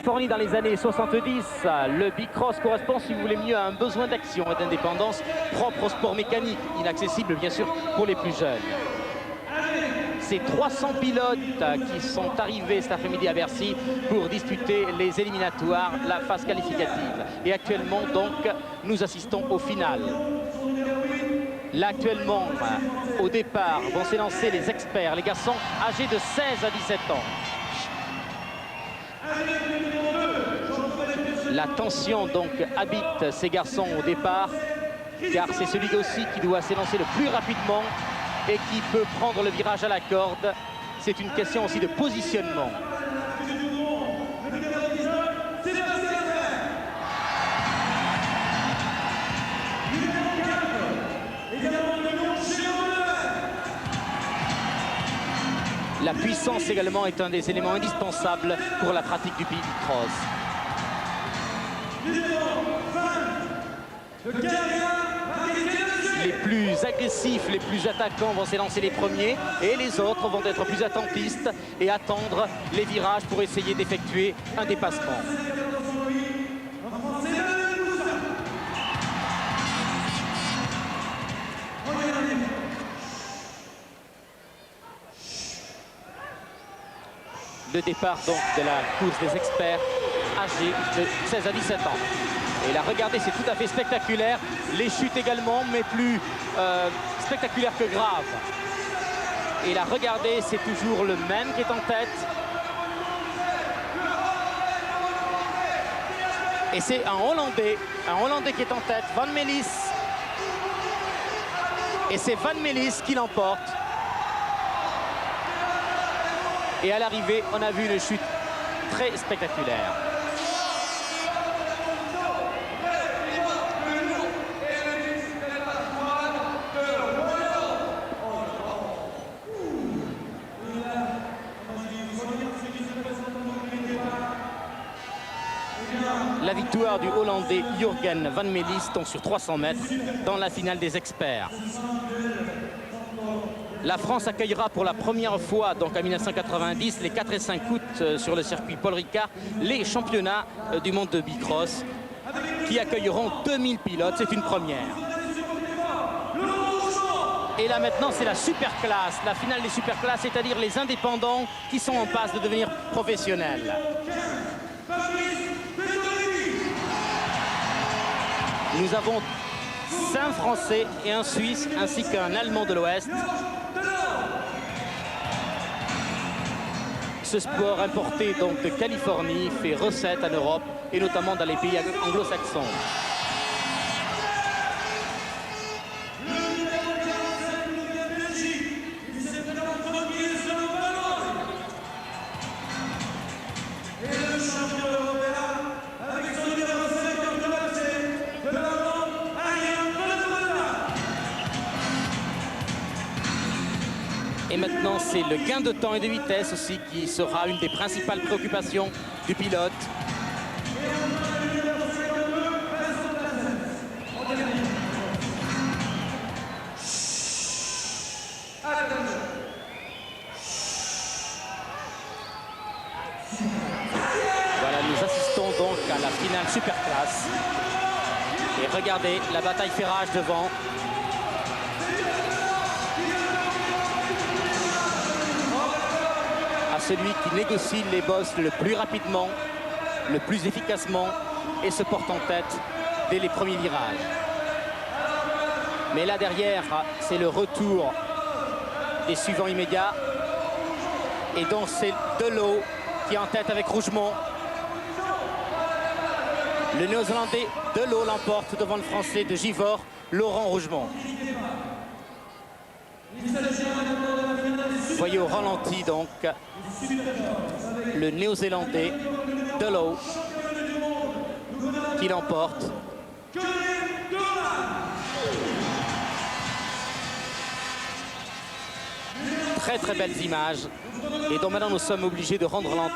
Californie dans les années 70, le bicross correspond, si vous voulez mieux, à un besoin d'action et d'indépendance propre au sport mécanique, inaccessible bien sûr pour les plus jeunes. Ces 300 pilotes qui sont arrivés cet après-midi à Bercy pour disputer les éliminatoires, la phase qualificative. Et actuellement, donc, nous assistons au final. Là, actuellement, au départ, vont s'élancer les experts, les garçons âgés de 16 à 17 ans. La tension, donc, habite ces garçons au départ, car c'est celui aussi qui doit s'élancer le plus rapidement et qui peut prendre le virage à la corde. C'est une question aussi de positionnement. La puissance également est un des éléments indispensables pour la pratique du bicross. Les plus agressifs, les plus attaquants vont s'élancer les premiers et les autres vont être plus attentistes et attendre les virages pour essayer d'effectuer un dépassement. Le départ donc de la course des experts âgés de 16 à 17 ans. Et là, regardez, c'est tout à fait spectaculaire. Les chutes également, mais plus spectaculaires que graves. Et là, regardez, c'est toujours le même qui est en tête. Et c'est un Hollandais qui est en tête, Van Melis. Et c'est Van Melis qui l'emporte. Et à l'arrivée, on a vu une chute très spectaculaire. La victoire du Hollandais Jurgen Van Melis, donc sur 300 mètres, dans la finale des experts. La France accueillera pour la première fois, donc en 1990, les 4 et 5 août sur le circuit Paul Ricard, les championnats du monde de bicross qui accueilleront 2000 pilotes. C'est une première. Et là maintenant, c'est la superclasse, la finale des superclasses, c'est-à-dire les indépendants qui sont en passe de devenir professionnels. Nous avons 5 Français et un Suisse, ainsi qu'un Allemand de l'Ouest. Ce sport importé donc de Californie fait recette en Europe et notamment dans les pays anglo-saxons. Et maintenant, c'est le gain de temps et de vitesse aussi qui sera une des principales préoccupations du pilote. Voilà, nous assistons donc à la finale superclasse. Et regardez, la bataille fait rage devant. Celui qui négocie les bosses le plus rapidement, le plus efficacement et se porte en tête dès les premiers virages. Mais là derrière, c'est le retour des suivants immédiats. Et donc c'est Delot qui est en tête avec Rougemont. Le néo-zélandais Delot l'emporte devant le français de Givors, Laurent Rougemont. Vous voyez au ralenti donc le néo-zélandais Delot qui l'emporte. Très très belles images et donc maintenant nous sommes obligés de rendre l'antenne.